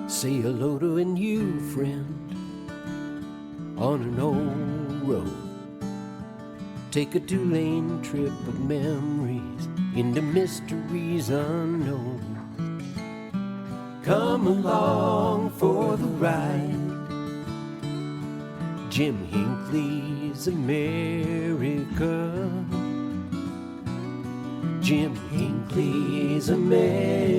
Say hello to a new friend on an old road. Take a two-lane trip of memories into mysteries unknown. Come along for the ride. Jim Hinckley's America. Jim Hinckley's America.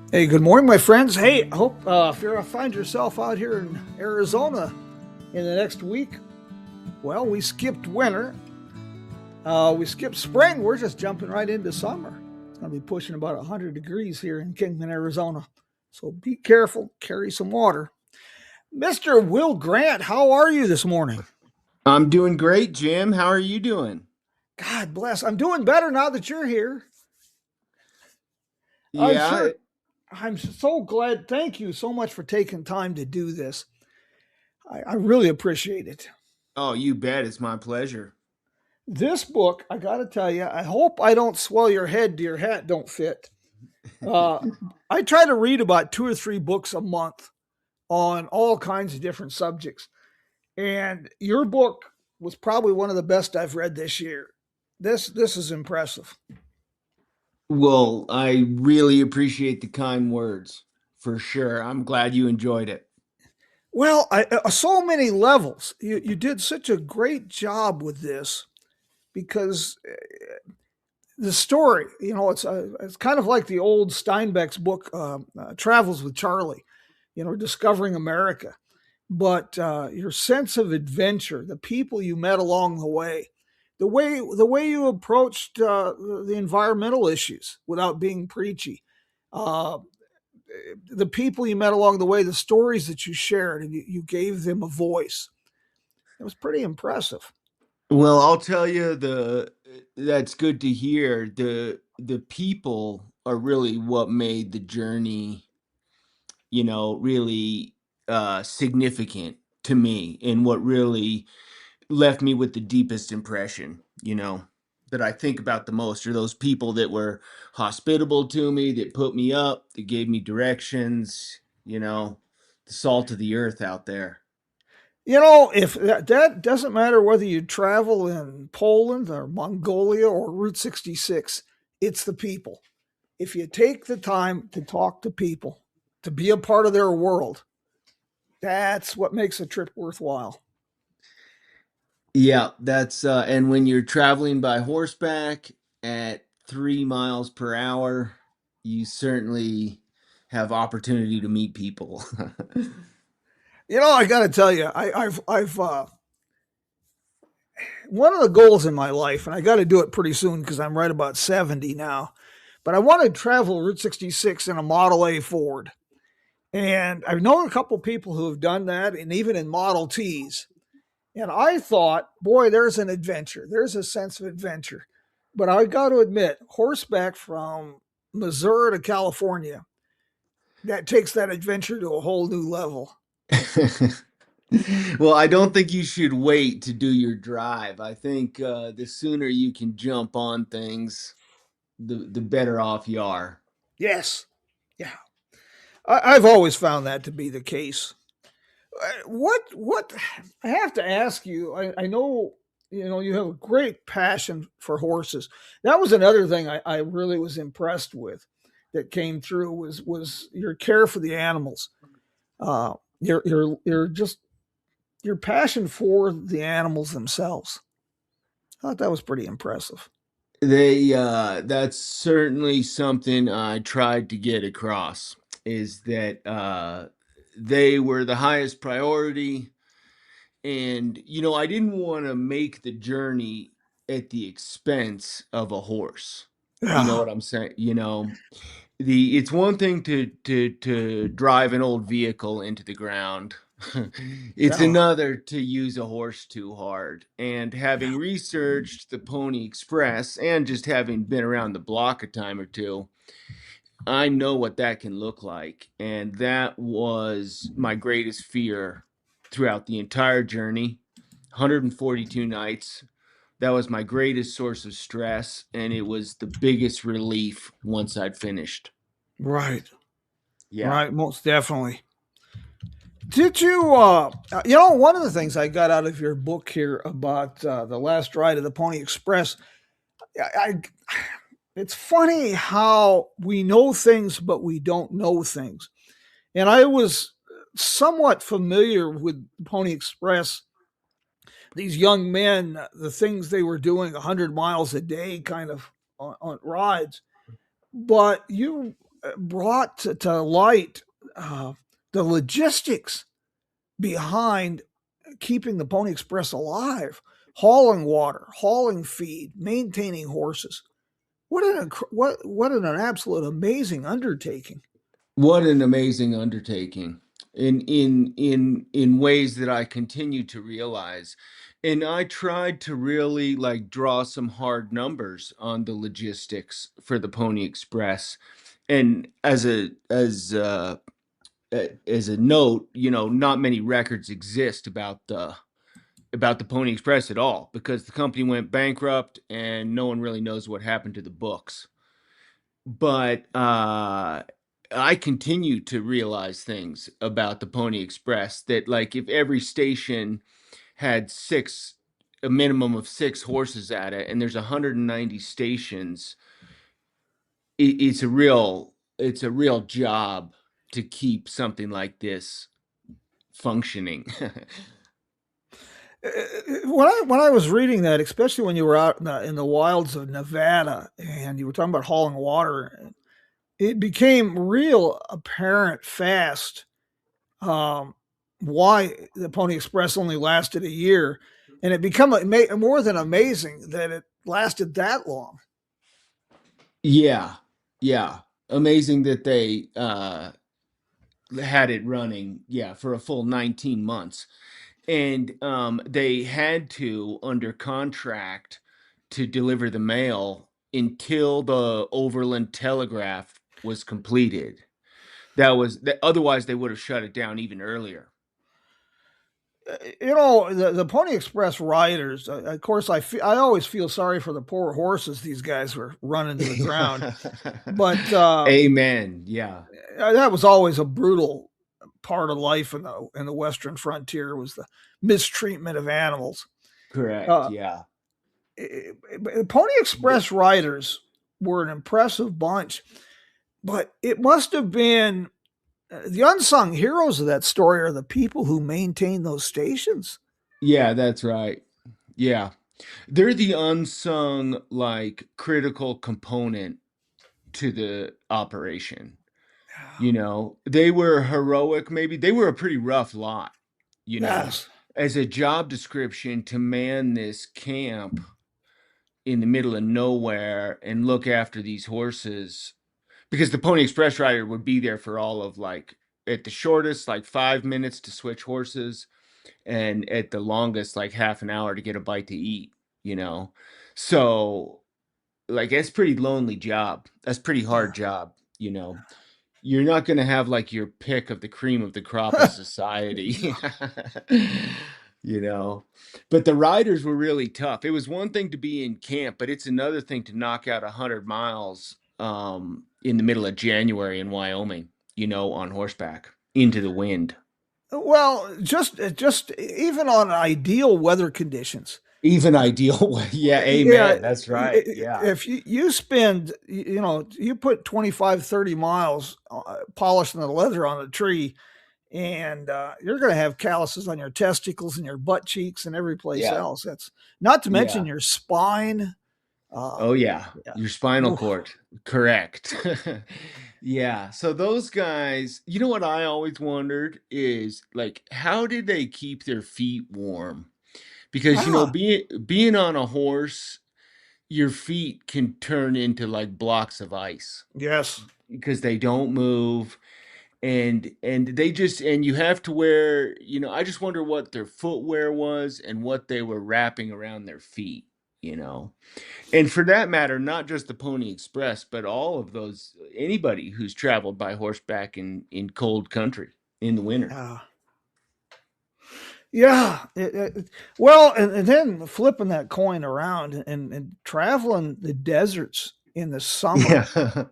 Hey, good morning, my friends. Hey, I hope if you find yourself out here in Arizona in the next week, well, we skipped winter. We skipped spring. We're just jumping right into summer. It's going to be pushing about 100 degrees here in Kingman, Arizona. So be careful. Carry some water. Mr. Will Grant, how are you this morning? I'm doing great, Jim. How are you doing? God bless. I'm doing better now that you're here. I'm Yeah. sure. I'm so glad. Thank you so much for taking time to do this. I really appreciate it. Oh, you bet. It's my pleasure. This book, I got to tell you, I hope I don't swell your head to your hat don't fit. Uh, I try to read about 2 or 3 books a month on all kinds of different subjects. And your book was probably one of the best I've read this year. This is impressive. Well, I really appreciate the kind words for sure. I'm glad you enjoyed it. Well, so many levels. You did such a great job with this because the story, it's kind of like the old Steinbeck's book, Travels with Charlie, discovering America. But your sense of adventure, the people you met along the way you approached the environmental issues without being preachy, uh, the people you met along the way, the stories that you shared, and you gave them a voice. It was pretty impressive. Well, I'll tell you that's good to hear. The people are really what made the journey, really significant to me and what really left me with the deepest impression, that I think about the most are those people that were hospitable to me, that put me up, that gave me directions, the salt of the earth out there. If that doesn't matter whether you travel in Poland or Mongolia or Route 66, it's the people. If you take the time to talk to people, to be a part of their world, that's what makes a trip worthwhile. Yeah, that's and when you're traveling by horseback at 3 miles per hour, you certainly have opportunity to meet people. I got to tell you, I've one of the goals in my life, and I got to do it pretty soon because I'm right about 70 now. But I want to travel Route 66 in a Model A Ford, and I've known a couple people who have done that, and even in Model Ts. And I thought, boy, there's an adventure. There's a sense of adventure. But I got to admit, horseback from Missouri to California, that takes that adventure to a whole new level. Well, I don't think you should wait to do your drive. I think the sooner you can jump on things, the better off you are. Yes. Yeah. I've always found that to be the case. What I have to ask you, I know you have a great passion for horses. That was another thing I really was impressed with that came through was your care for the animals. Your just your passion for the animals themselves. I thought that was pretty impressive. That's certainly something I tried to get across is that they were the highest priority. And, I didn't want to make the journey at the expense of a horse. You know Yeah, what I'm saying? It's one thing to drive an old vehicle into the ground. It's yeah. another to use a horse too hard. And having researched the Pony Express and just having been around the block a time or two, I know what that can look like. And that was my greatest fear throughout the entire journey. 142 nights. That was my greatest source of stress, and it was the biggest relief once I'd finished. Right. Yeah. Right. Most definitely. Did you, one of the things I got out of your book here about the last ride of the Pony Express, I it's funny how we know things, but we don't know things. And I was somewhat familiar with Pony Express, these young men, the things they were doing 100 miles a day kind of on rides. But you brought to light uh, the logistics behind keeping the Pony Express alive, hauling water, hauling feed, maintaining horses. What an absolute amazing undertaking. What an amazing undertaking in ways that I continue to realize. And I tried to really like draw some hard numbers on the logistics for the Pony Express. And as a note, not many records exist about the Pony Express at all because the company went bankrupt and no one really knows what happened to the books. But I continue to realize things about the Pony Express that, like, if every station had a minimum of 6 horses at it, and there's 190 stations, it's a real job to keep something like this functioning. When I was reading that, especially when you were out in the wilds of Nevada and you were talking about hauling water, it became real apparent fast um, why the Pony Express only lasted a year, and it became more than amazing that it lasted that long. Yeah, yeah. Amazing that they had it running, yeah, for a full 19 months. And they had to, under contract, to deliver the mail until the Overland Telegraph was completed. Otherwise they would have shut it down even earlier. The Pony Express riders. Of course, I always feel sorry for the poor horses these guys were running to the ground, but Amen. Yeah. that was always a brutal part of life in the Western frontier was the mistreatment of animals. Correct. Uh, Yeah. Pony Express riders were an impressive bunch, but it must have been the unsung heroes of that story are the people who maintain those stations. Yeah, that's right. Yeah. They're the unsung, like, critical component to the operation. They were heroic, maybe. They were a pretty rough lot, you know, Yes. as a job description to man this camp in the middle of nowhere and look after these horses because the Pony Express rider would be there for all of like at the shortest like 5 minutes to switch horses and at the longest like half an hour to get a bite to eat, you know. So like it's pretty lonely job. That's pretty hard job, you know. You're not going to have like your pick of the cream of the crop of society. No. you know. But the riders were really tough. It was one thing to be in camp, but it's another thing to knock out 100 miles in the middle of January in Wyoming, on horseback into the wind. Well, just even on ideal weather conditions. Even ideal. Yeah, Yeah, amen. That's right. Yeah. if you spend, you put 25, 30 miles polishing the leather on the tree, and you're going to have calluses on your testicles and your butt cheeks and every place Yeah. else. That's not to mention Yeah. your spine. Oh yeah, Yeah. your spinal Oof. cord. Correct. Yeah. So those guys, what I always wondered is like how did they keep their feet warm? Because Ah, being on a horse, your feet can turn into like blocks of ice yes. because they don't move and you have to wear, I just wonder what their footwear was and what they were wrapping around their feet, you know. And for that matter, not just the Pony Express, but all of anybody who's traveled by horseback in cold country in the winter. Uh, Yeah. Well, and then flipping that coin around and traveling the deserts in the summer Yeah.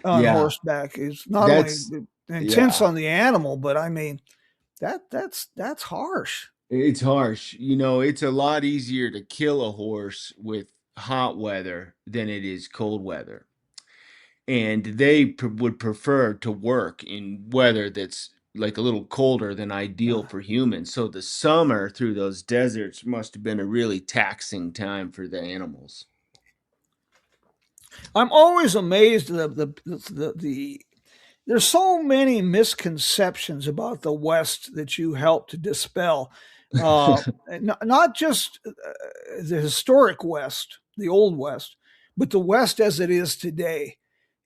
on Yeah. horseback is not only That's intense yeah. on the animal, but I mean that's harsh. It's harsh. It's a lot easier to kill a horse with hot weather than it is cold weather. And they would prefer to work in weather that's like a little colder than ideal Yeah. for humans. So the summer through those deserts must have been a really taxing time for the animals. I'm always amazed at the there's so many misconceptions about the West that you help to dispel. Not just the historic West, the old West, but the West as it is today.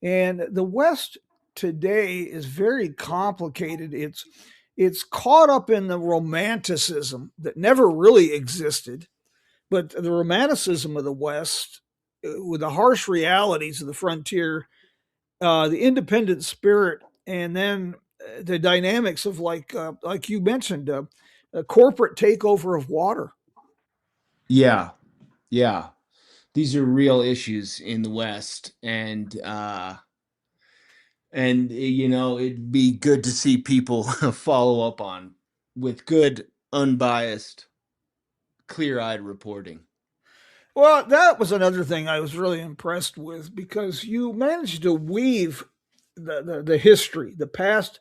And the West today is very complicated. It's caught up in the romanticism that never really existed, but the romanticism of the West, with the harsh realities of the frontier, the independent spirit, and then the dynamics of like you mentioned, a corporate takeover of water. Yeah, yeah. These are real issues in the West, and it'd be good to see people follow up on with good, unbiased, clear-eyed reporting. Well, that was another thing I was really impressed with because you managed to weave the history, the past,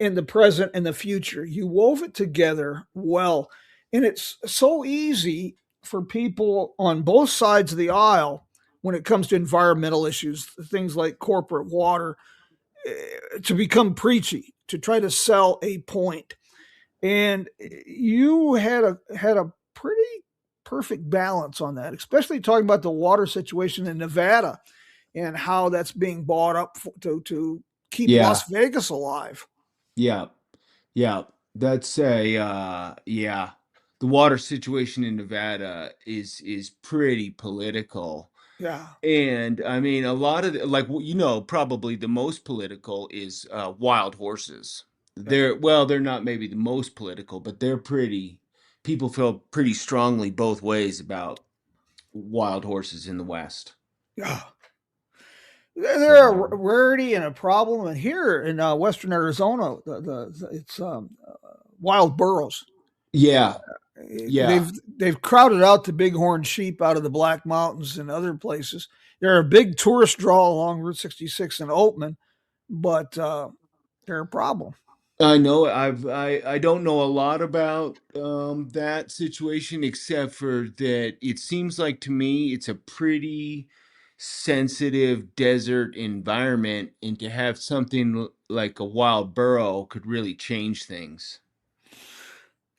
and the present and the future. You wove it together well. And it's so easy for people on both sides of the aisle when it comes to environmental issues, things like corporate water, to become preachy, to try to sell a point. And you had a pretty perfect balance on that, especially talking about the water situation in Nevada and how that's being bought up to keep Yeah, Las Vegas alive. yeah, yeah. That's a yeah. The water situation in Nevada is pretty political. Yeah, And I mean, a lot of probably the most political is wild horses. yeah, They're not maybe the most political, but they're pretty. People feel pretty strongly both ways about wild horses in the West. yeah. They're a So rarity and a problem. And here in western Arizona, it's wild burros. yeah, yeah. They've crowded out the bighorn sheep out of the Black Mountains and other places. They're a big tourist draw along Route 66 in Oatman, but they're a problem. I know I don't know a lot about that situation except for that it seems like to me it's a pretty sensitive desert environment and to have something like a wild burrow could really change things.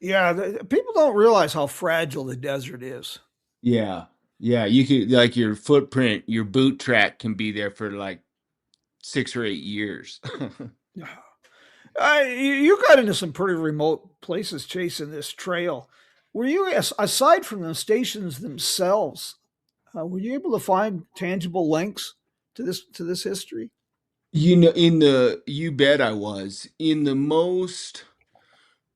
Yeah, people don't realize how fragile the desert is. Yeah. Yeah, you could like your footprint, your boot track can be there for like 6 or 8 years. You got into some pretty remote places chasing this trail. Were you, aside from the stations themselves, were you able to find tangible links to this history? You bet I was. In the most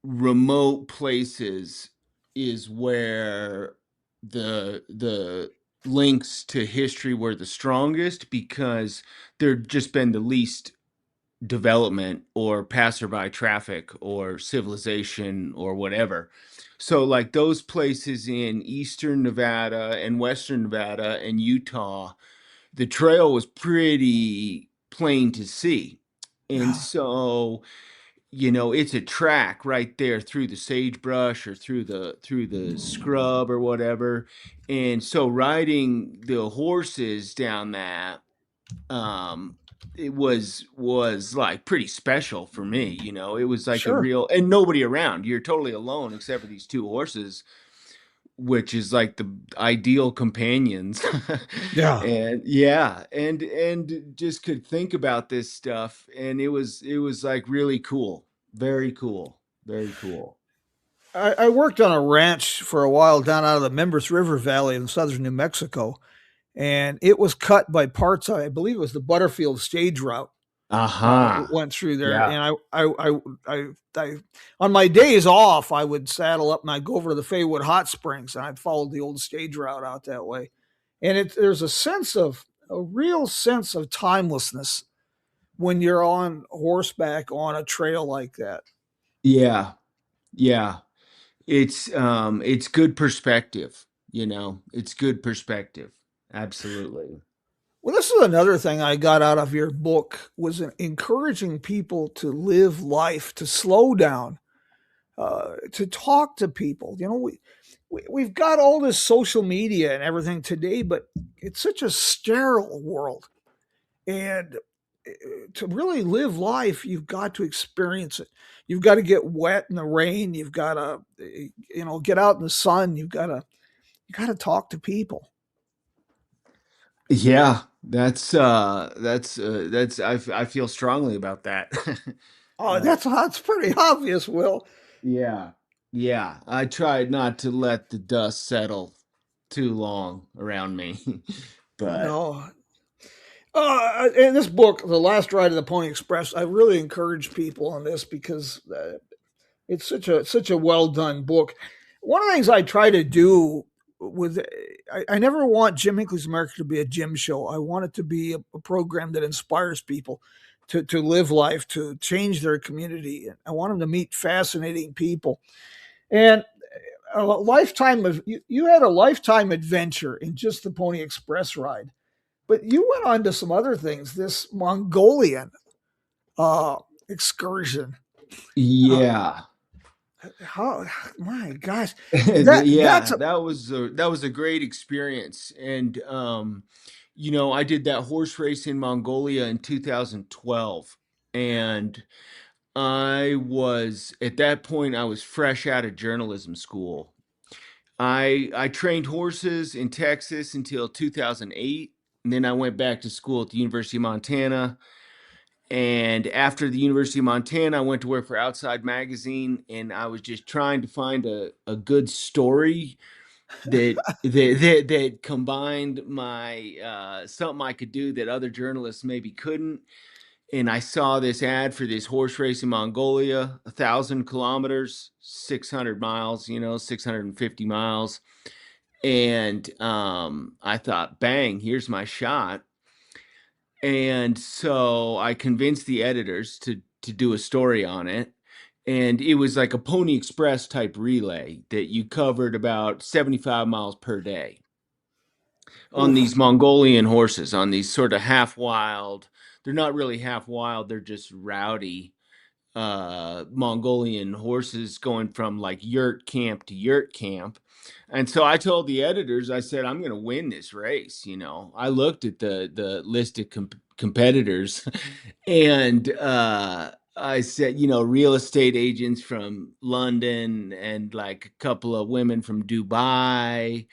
remote places is where the links to history were the strongest because there'd just been the least development or passerby traffic or civilization or whatever. So like those places in eastern Nevada and western Nevada and Utah, the trail was pretty plain to see. And Yeah, so it's a track right there through the sagebrush or through the scrub or whatever. And so riding the horses down that, um, it was like pretty special for me. It was like a sure. real and nobody around. You're totally alone except for these two horses, which is like the ideal companions. Yeah. And yeah, and just could think about this stuff and it was like really cool. Very cool. Very cool. I worked on a ranch for a while down out of the Members River Valley in southern New Mexico, and it was cut by parts. I believe it was the Butterfield stage route. Aha. went through there, Yeah. and I on my days off, I would saddle up and I'd go over to the Faywood Hot Springs, and I'd follow the old stage route out that way. And there's a real sense of timelessness when you're on horseback on a trail like that. Yeah. Yeah. It's good perspective, It's good perspective. Absolutely. Well, this is another thing I got out of your book was encouraging people to live life, to slow down, to talk to people. We've got all this social media and everything today, but it's such a sterile world. And to really live life, you've got to experience it. You've got to get wet in the rain. You've got to, get out in the sun. You got to talk to people. Yeah, I feel strongly about that. Oh, Uh, that's pretty obvious, Will. yeah. Yeah, I tried not to let the dust settle too long around me. But No. In this book, The Last Ride of the Pony Express, I really encourage people on this because it's such a well done book. One of the things I try to do with I never want Jim Hinckley's America to be a gym show. I want it to be a program that inspires people to live life, to change their community. I want them to meet fascinating people. And a lifetime of you had a lifetime adventure in just the Pony Express ride, but you went on to some other things. This Mongolian uh, excursion. Uh, yeah. how my gosh, that's Yeah, that was a great experience. And I did that horse race in Mongolia in 2012. And at that point I was fresh out of journalism school. I trained horses in Texas until 2008, and then I went back to school at the University of Montana. And after the University of Montana, I went to work for Outside Magazine, and I was just trying to find a good story that combined my something I could do that other journalists maybe couldn't. And I saw this ad for this horse race in Mongolia, 1,000 kilometers, 600 miles, 650 miles. And I thought, bang, here's my shot. And so I convinced the editors to do a story on it. And it was like a Pony Express type relay that you covered about 75 miles per day on oof. these Mongolian horses, on these sort of half wild. They're not really half wild, they're just rowdy Mongolian horses going from like yurt camp to yurt camp. And so I told the editors, I said, I'm going to win this race. I looked at the list of competitors, and I said, real estate agents from London, and like a couple of women from Dubai,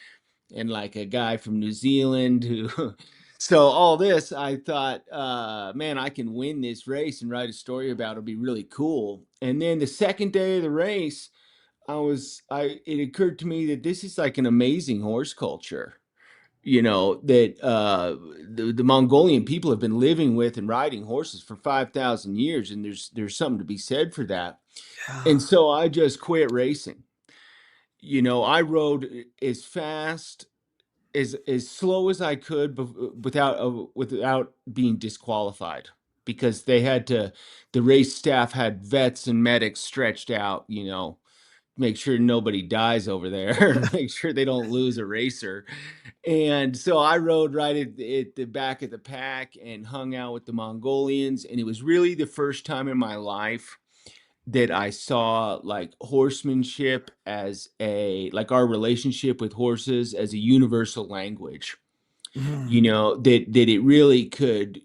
and like a guy from New Zealand who so all this I thought, man, I can win this race and write a story about it. It'll be really cool. And then the second day of the race, it occurred to me that this is like an amazing horse culture, that the Mongolian people have been living with and riding horses for 5,000 years, and there's something to be said for that. Yeah. And so I just quit racing. I rode as fast, as slow as I could, without being disqualified, because the race staff had vets and medics stretched out, make sure nobody dies over there, make sure they don't lose a racer. And so I rode right at the back of the pack and hung out with the Mongolians, and it was really the first time in my life that I saw like horsemanship as like our relationship with horses as a universal language. Mm. That it really could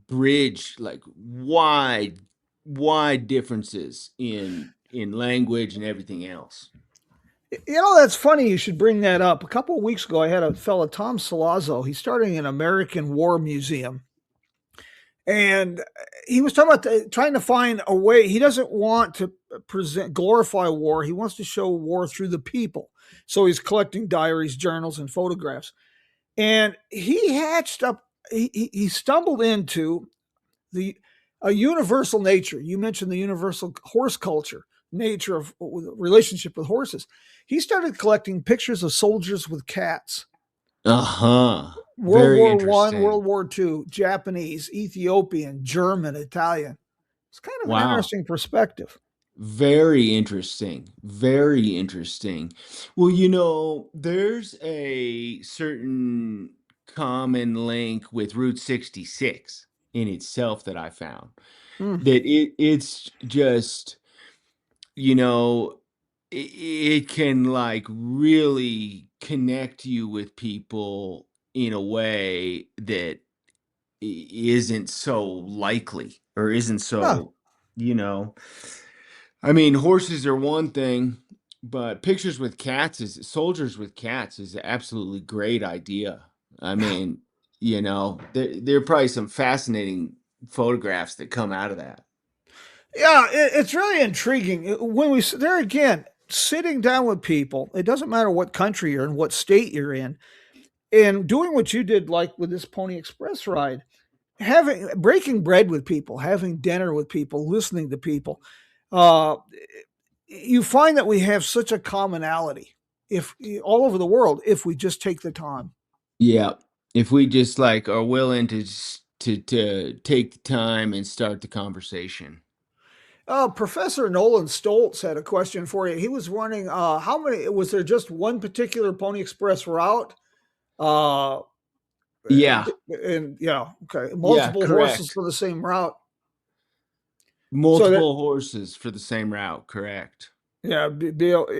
bridge like wide differences in language and everything else. That's funny. You should bring that up. A couple of weeks ago, I had a fellow, Tom Salazzo. He's starting an American War Museum, and he was talking about trying to find a way. He doesn't want to glorify war. He wants to show war through the people. So he's collecting diaries, journals, and photographs. And he hatched up. He stumbled into the a universal nature. You mentioned the universal horse culture, nature of relationship with horses. He started collecting pictures of soldiers with cats. Uh-huh. World Very War One, interesting. World War Two, Japanese, Ethiopian, German, Italian. It's kind of an Wow. interesting perspective. Very interesting. Very interesting. Well, there's a certain common link with Route 66 in itself that I found. Mm. That it's just, you know, it can like really connect you with people in a way that isn't so likely or isn't Yeah, so, you know. I mean, horses are one thing, but pictures with cats is soldiers with cats is an absolutely great idea. I mean, there are probably some fascinating photographs that come out of that. yeah, it's really intriguing. When we there again, sitting down with people, it doesn't matter what country you're in, what state you're in, and doing what you did, like with this Pony Express ride, having breaking bread with people, having dinner with people, listening to people. Uh, you find that we have such a commonality if all over the world if we just take the time. Yeah. If we just like are willing to take the time and start the conversation. Professor Nolan Stoltz had a question for you. He was wondering how many was there just one particular Pony Express route? Uh, Yeah. and yeah, okay, Yeah, multiple horses correct. for the same route. So that Multiple horses for the same route, correct. yeah,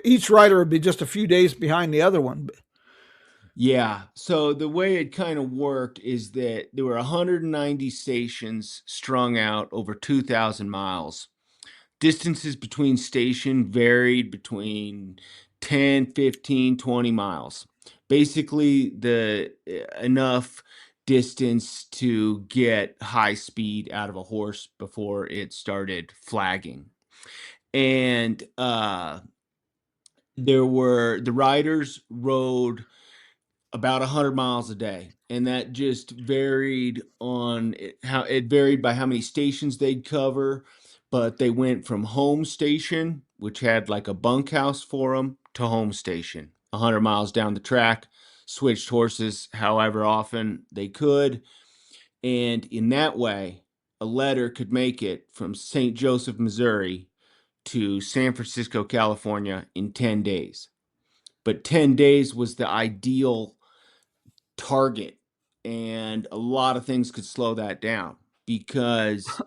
each rider would be just a few days behind the other one. Yeah. So the way it kind of worked is that there were 190 stations strung out over 2,000 miles. Distances between station varied between 10, 15, 20 miles. Basically, the enough distance to get high speed out of a horse before it started flagging. And the riders rode about 100 miles a day, and that just varied how it varied by how many stations they'd cover. But they went from home station, which had like a bunkhouse for them, to home station 100 miles down the track, switched horses however often they could. And in that way, a letter could make it from St. Joseph, Missouri to San Francisco, California in 10 days. But 10 days was the ideal target, and a lot of things could slow that down because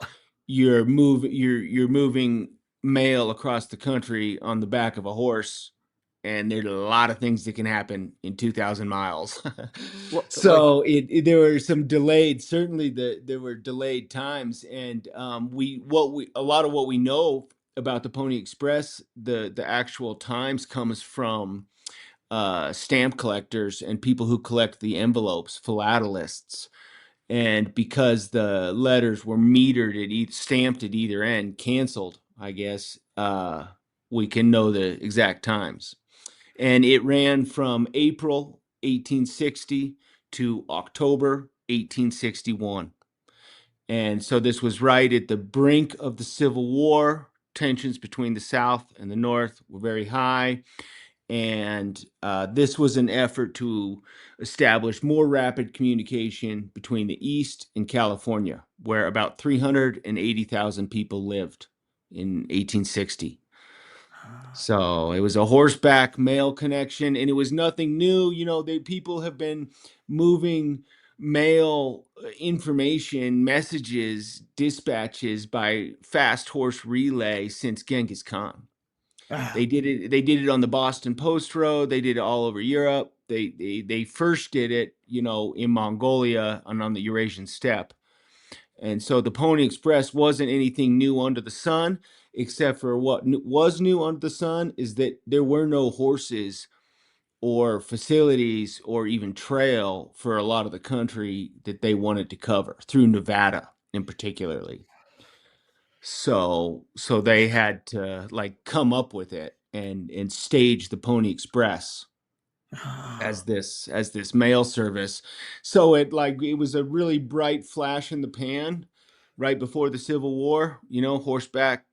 you're moving mail across the country on the back of a horse, and there's a lot of things that can happen in 2,000 miles. Like So there were some delayed, certainly there were delayed times. And a lot of what we know about the Pony Express, the actual times comes from stamp collectors and people who collect the envelopes, philatelists. And because the letters were metered stamped at either end, canceled, I guess, we can know the exact times. And it ran from April 1860 to October 1861. And so this was right at the brink of the Civil War. Tensions between the South and the North were very high. And this was an effort to establish more rapid communication between the East and California, where about 380,000 people lived in 1860. So it was a horseback mail connection, and it was nothing new. People have been moving mail information, messages, dispatches by fast horse relay since Genghis Khan. They did it on the Boston Post Road. They did it all over Europe. They first did it, in Mongolia and on the Eurasian steppe. And so the Pony Express wasn't anything new under the sun, except for what was new under the sun is that there were no horses or facilities or even trail for a lot of the country that they wanted to cover through Nevada in particularly. So they had to like come up with it and stage the Pony Express as this mail service. So it was a really bright flash in the pan, right before the Civil War, horseback,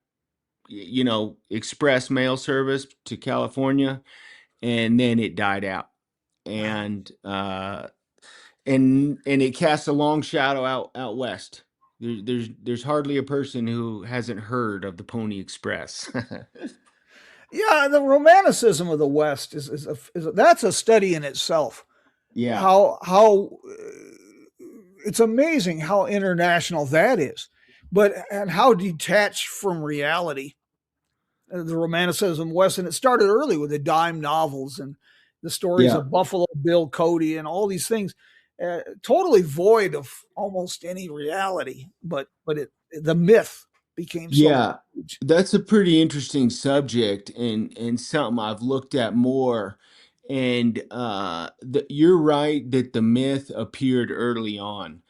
express mail service to California, and then it died out. And and it casts a long shadow out west. There's hardly a person who hasn't heard of the Pony Express. Yeah, the romanticism of the West that's a study in itself. Yeah. How it's amazing how international that is, but and how detached from reality the romanticism West, and it started early with the dime novels and the stories Yeah. of Buffalo Bill Cody and all these things, totally void of almost any reality. But the myth became so Yeah, huge. that's a pretty interesting subject and something I've looked at more. And you're right that the myth appeared early on.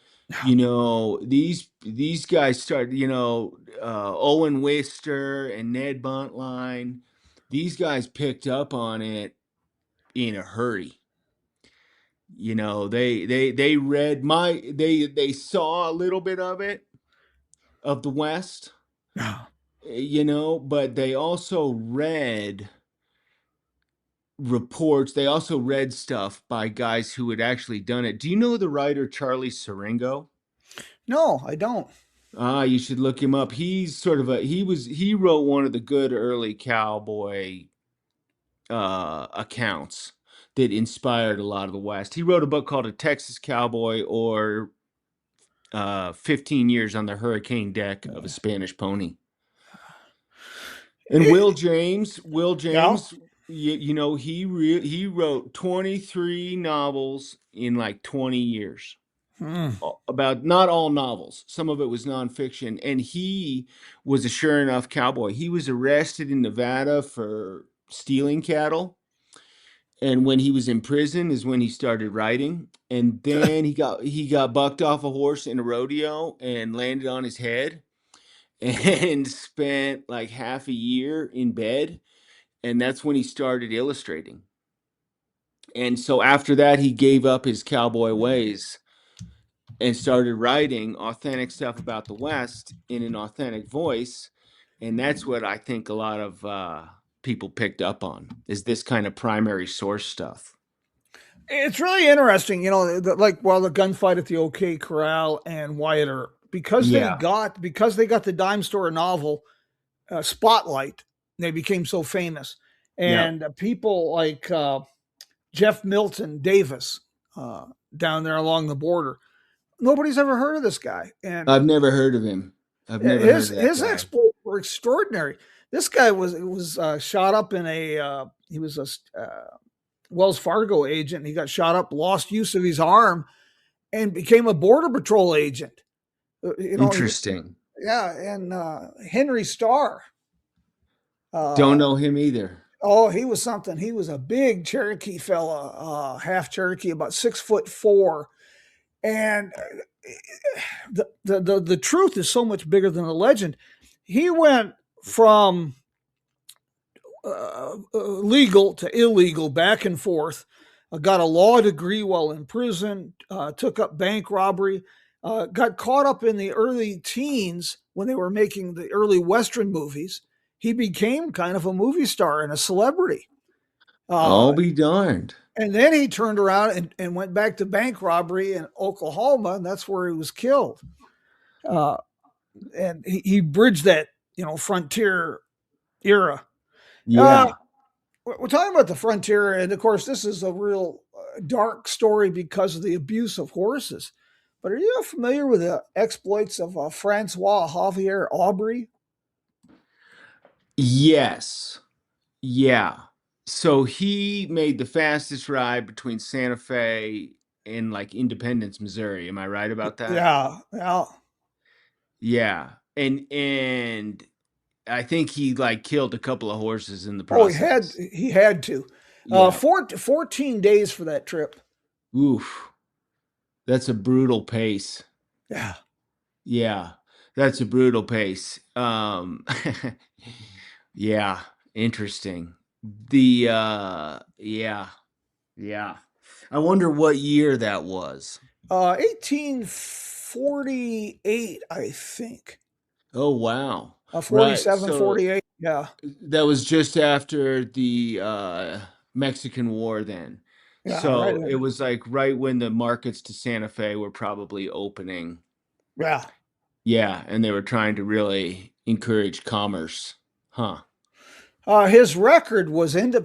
These guys started, Owen Wister and Ned Buntline. These guys picked up on it in a hurry. They read they saw a little bit of it, of the West, but they also read reports. They also read stuff by guys who had actually done it. Do you know the writer Charlie Siringo? No, I don't. You should look him up. He's sort of he wrote one of the good early cowboy accounts that inspired a lot of the West. He wrote a book called A Texas Cowboy, or 15 Years on the Hurricane Deck of a Spanish Pony. And Will Yeah. James, he wrote 23 novels in like 20 years. Hmm. About, not all novels, some of it was nonfiction, and he was a sure enough cowboy. He was arrested in Nevada for stealing cattle, and when he was in prison is when he started writing. And then he got bucked off a horse in a rodeo and landed on his head, and spent like half a year in bed, and that's when he started illustrating. And so after that, he gave up his cowboy ways and started writing authentic stuff about the West in an authentic voice. And that's what I think a lot of people picked up on, is this kind of primary source stuff. It's really interesting, like the gunfight at the OK Corral and Wyatt Earp, Yeah. because they got the dime store novel spotlight, they became so famous, Yeah. and people like Jeff Milton Davis down there along the border. Nobody's ever heard of this guy, and I've never heard of him. I've never heard his of that his guy. exploits were extraordinary. This guy was shot up in a he was a Wells Fargo agent. He got shot up, lost use of his arm, and became a border patrol agent. Interesting. Yeah, and Henry Starr. Don't Uh, know him either. oh, he was something. He was a big Cherokee fella, half Cherokee, about 6'4", and the truth is so much bigger than the legend. He went from legal to illegal, back and forth. Got a law degree while in prison. Took up bank robbery. Got caught up in the early teens when they were making the early Western movies. He became kind of a movie star and a celebrity. I'll Uh, be darned. and then he turned around and went back to bank robbery in Oklahoma, and that's where he was killed. Uh, and he bridged that, frontier era. Uh, Yeah. we're talking about the frontier, and of course, this is a real dark story because of the abuse of horses. But are you familiar with the exploits of Francois Javier Aubry? Yes. Yeah. So he made the fastest ride between Santa Fe and like Independence, Missouri. Am I right about that? Yeah, yeah. Yeah. And I think he like killed a couple of horses in the Oh, he had process. he had to. Yeah. 14 days for that trip. Oof. That's a brutal pace. Yeah. Yeah. That's a brutal pace. Yeah, interesting. Yeah. Yeah. I wonder what year that was. 18 48, I think. Oh, wow. Right. 47, So 48. Yeah. that was just after the Mexican War then. Yeah. Right. So it was like right when the markets to Santa Fe were probably opening. Yeah. Yeah, and they were trying to really encourage commerce. Huh. His record was Santa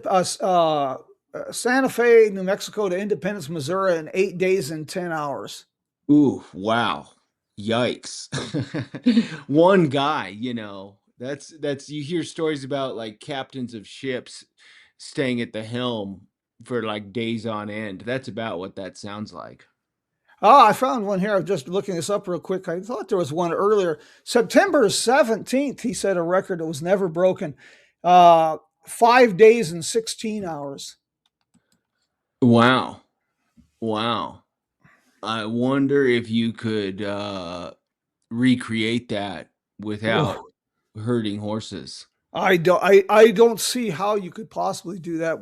Fe, New Mexico to Independence, Missouri in 8 days and 10 hours. Ooh, wow. Yikes. One guy, that's you hear stories about like captains of ships staying at the helm for like days on end. That's about what that sounds like. I found one here. I'm just looking this up real quick. I thought there was one earlier. September 17th, he set a record that was never broken. 5 days and 16 hours. Wow. Wow. I wonder if you could recreate that without Ooh. hurting horses. I don't see how you could possibly do that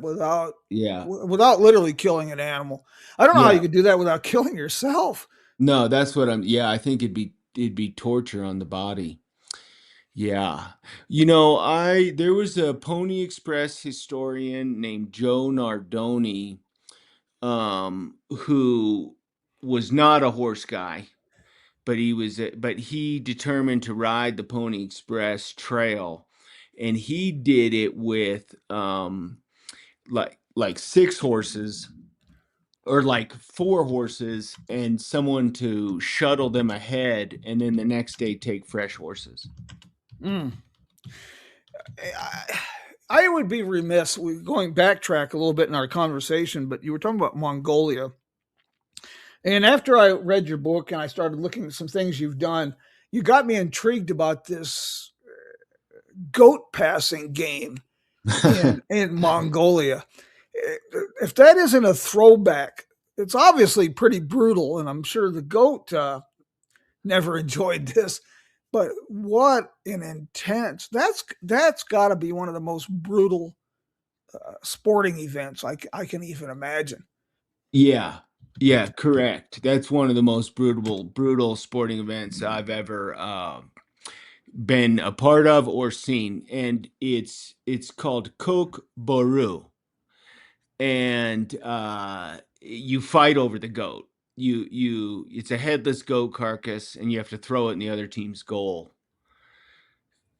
Yeah. without literally killing an animal. I don't know how you Yeah. could do that without killing yourself. No, that's what yeah, I think it'd be torture on the body. Yeah. There was a Pony Express historian named Joe Nardoni, who was not a horse guy, but he determined to ride the Pony Express trail, and he did it with like six horses or like four horses and someone to shuttle them ahead, and then the next day take fresh horses. Mm. I would be remiss going backtrack a little bit in our conversation, but you were talking about Mongolia. And after I read your book and I started looking at some things you've done, you got me intrigued about this goat passing game in Mongolia. If that isn't a throwback, it's obviously pretty brutal, and I'm sure the goat never enjoyed this. But what an intense! That's got to be one of the most brutal sporting events I can even imagine. Yeah. Yeah, correct. That's one of the most brutal sporting events I've ever been a part of or seen, and it's called Kok Boru, and you fight over the goat. It's a headless goat carcass, and you have to throw it in the other team's goal,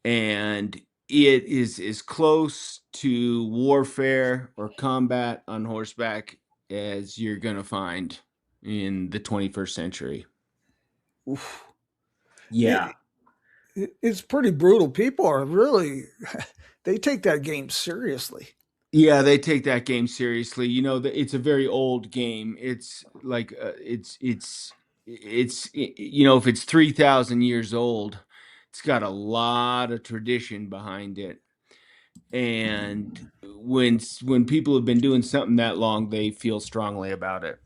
and it is as close to warfare or combat on horseback as you're gonna find in the 21st century. Oof. Yeah. It, it's pretty brutal. People are really they take that game seriously. Yeah, they take that game seriously. It's a very old game. It's like if it's 3,000 years old, it's got a lot of tradition behind it. And when people have been doing something that long, they feel strongly about it.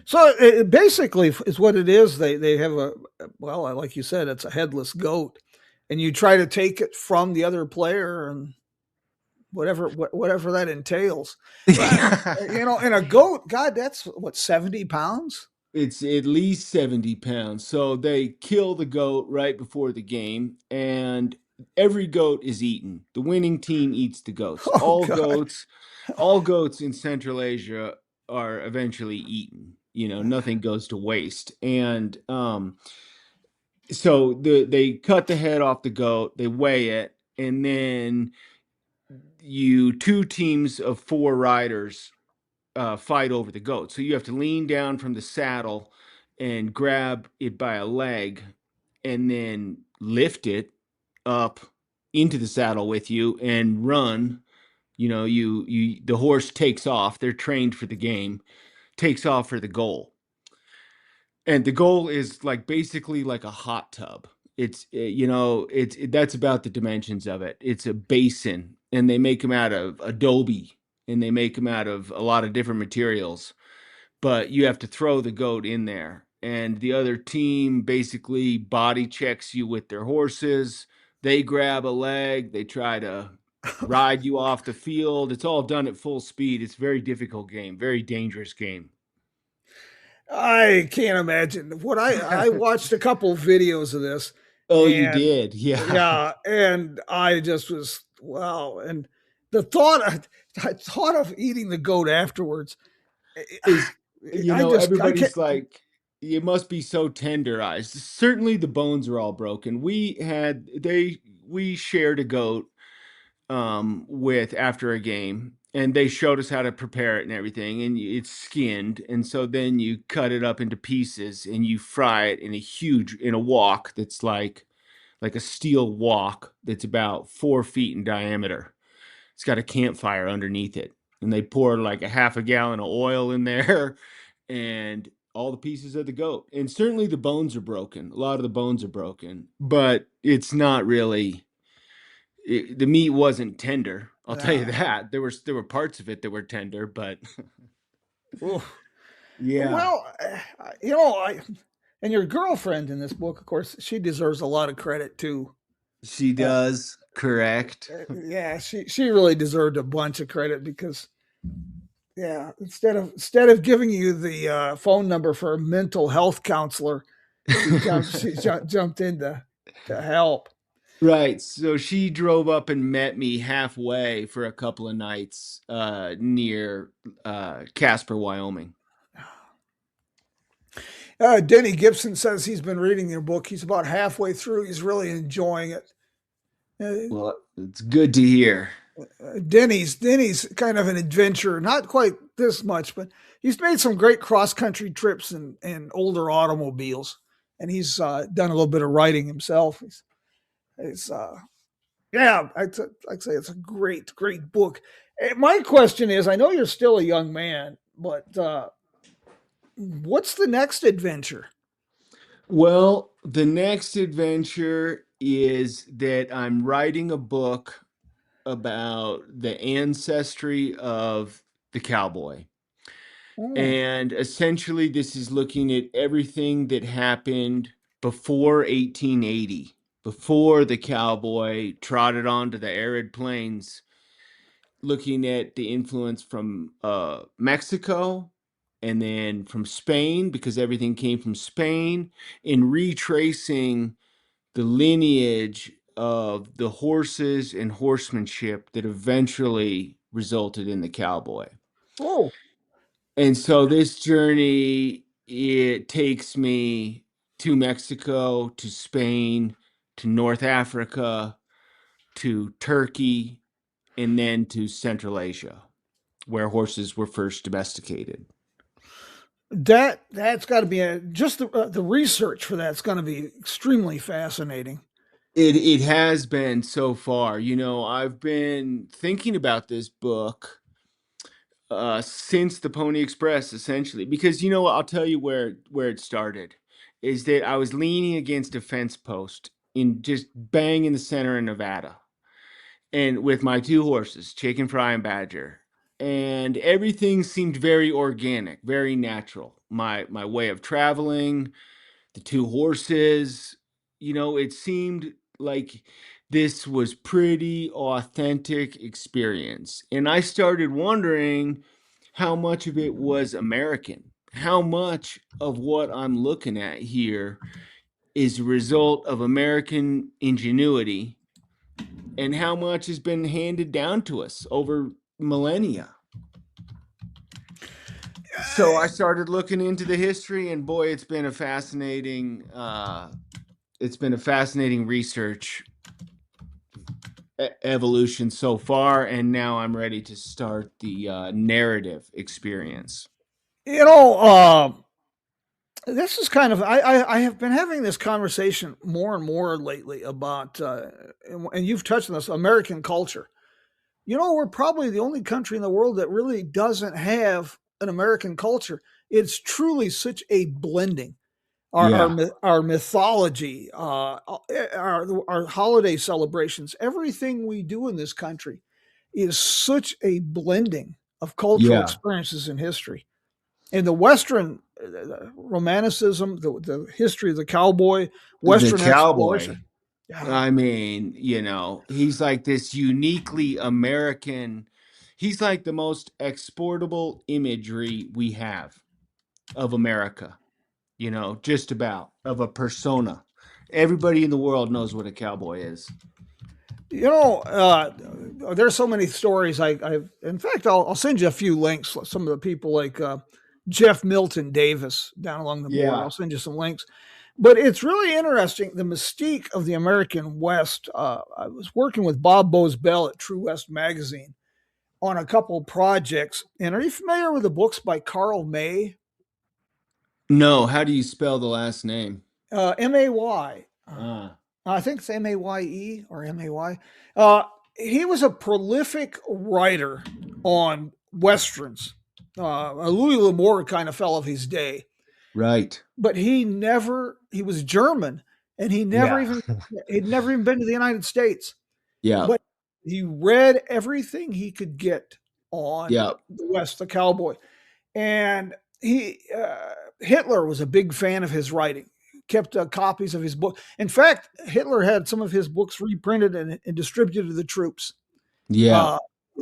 So it basically is what it is. They have like you said, it's a headless goat, and you try to take it from the other player and whatever that entails. But and a goat, God, that's what 70 pounds. It's at least 70 pounds. So they kill the goat right before the game, and every goat is eaten. The winning team eats the goats. Oh All God. goats, all goats in Central Asia are eventually eaten. Nothing goes to waste. And so they cut the head off the goat, they weigh it, and then two teams of four riders fight over the goat. So you have to lean down from the saddle and grab it by a leg and then lift it up into the saddle with you and run. The horse takes off. They're trained for the game, takes off for the goal. And the goal is like basically like a hot tub. That's about the dimensions of it. It's a basin, and they make them out of adobe, and they make them out of a lot of different materials, but you have to throw the goat in there, and the other team basically body checks you with their horses. They grab a leg, they try to ride you off the field. It's all done at full speed. It's a very difficult game, very dangerous game. I can't imagine. What I watched a couple videos of this, Oh, you and did? Yeah. yeah, and I just was wow. And the thought I thought of eating the goat afterwards. Is I just I can't. everybody's like, "It must be so tenderized." Certainly, the bones are all broken. We shared a goat, with after a game, and they showed us how to prepare it and everything, and it's skinned, and so then you cut it up into pieces, and you fry it in a wok that's like a steel wok that's about 4 feet in diameter. It's got a campfire underneath it, and they pour like a half a gallon of oil in there and all the pieces of the goat. And certainly the bones are broken. A lot of the bones are broken, but it's not really the meat wasn't tender. I'll tell you Uh, that. There were parts of it that were tender, but oof. yeah, Well, you know, and your girlfriend in this book, of course, she deserves a lot of credit too. she Uh, does. Correct. yeah, she really deserved a bunch of credit because yeah, instead of giving you the phone number for a mental health counselor, jumped in to help. Right. So she drove up and met me halfway for a couple of nights near Casper, Wyoming. Denny Gibson says he's been reading your book. He's about halfway through. He's really enjoying it. Well, it's good to hear. Denny's kind of an adventurer, not quite this much, but he's made some great cross country trips in older automobiles, and he's done a little bit of writing himself. He's yeah, I'd say it's a great book. My question is, I know you're still a young man, but what's the next adventure? Well, the next adventure is that I'm writing a book about the ancestry of the cowboy. Oh, And essentially, this is looking at everything that happened before 1880, before the cowboy trotted onto the arid plains, looking at the influence from Mexico and then from Spain, because everything came from Spain, and retracing the lineage of the horses and horsemanship that eventually resulted in the cowboy. oh, And so this journey, it takes me to Mexico, to Spain, to North Africa, to Turkey, and then to Central Asia, where horses were first domesticated. that's got to be just the research for that's going to be extremely fascinating. It has been so far. I've been thinking about this book since the Pony Express, essentially, because what, I'll tell you where it started is that I was leaning against a fence post in just bang in the center of Nevada, and with my two horses, Chicken Fry and Badger, and everything seemed very organic, very natural. My way of traveling, the two horses, it seemed like this was pretty authentic experience. And I started wondering how much of it was American. How much of what I'm looking at here is a result of American ingenuity, and how much has been handed down to us over millennia. So I started looking into the history, and boy, it's been a fascinating research evolution so far, and now I'm ready to start the narrative experience. You know, this is kind of I have been having this conversation more and more lately about and you've touched on this American culture. You know, we're probably the only country in the world that really doesn't have an American culture. It's truly such a blending. Yeah, Our mythology, our holiday celebrations, everything we do in this country is such a blending of cultural yeah. experiences in history. In the Western romanticism, the history of the cowboy, The Western exploration. cowboy. Yeah, I mean, he's like this uniquely American. He's like the most exportable imagery we have. of America, just about of a persona. Everybody in the world knows what a cowboy is. You know, there's so many stories. In fact, I'll send you a few links. Some of the people like Jeff Milton Davis down along the border. Yeah. I'll send you some links. But it's really interesting the mystique of the American West. I was working with Bob Bosbell at True West magazine on a couple projects. And are you familiar with the books by Carl May? No, how do you spell the last name? May. Ah, I think it's Maye or May. He was a prolific writer on westerns. A Louis L'Amour kind of fell of his day, right. but he was German, and Yeah. he'd never even been to the United States. Yeah. But he read everything he could get on Yeah. the West, the cowboy, and Hitler was a big fan of his writing. Kept copies of his book. In fact, Hitler had some of his books reprinted and distributed to the troops. Yeah. Uh,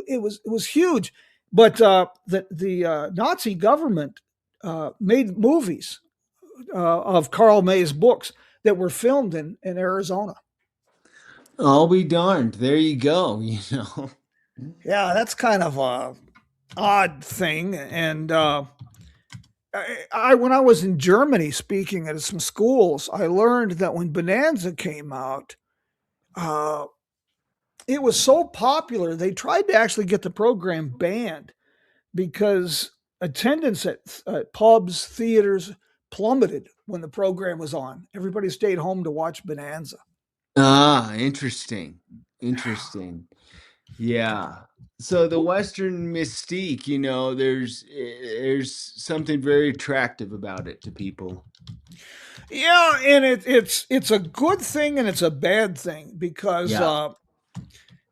it was huge, but the Nazi government made movies of Karl May's books that were filmed in Arizona. I'll be darned. There you go. Yeah, that's kind of a odd thing. And when I was in Germany speaking at some schools, I learned that when Bonanza came out, uh, it was so popular they tried to actually get the program banned because attendance at pubs, theaters plummeted when the program was on. Everybody stayed home to watch Bonanza. Ah, interesting. Interesting. Yeah. So the Western mystique, there's something very attractive about it to people. Yeah, and it's a good thing and it's a bad thing because Yeah.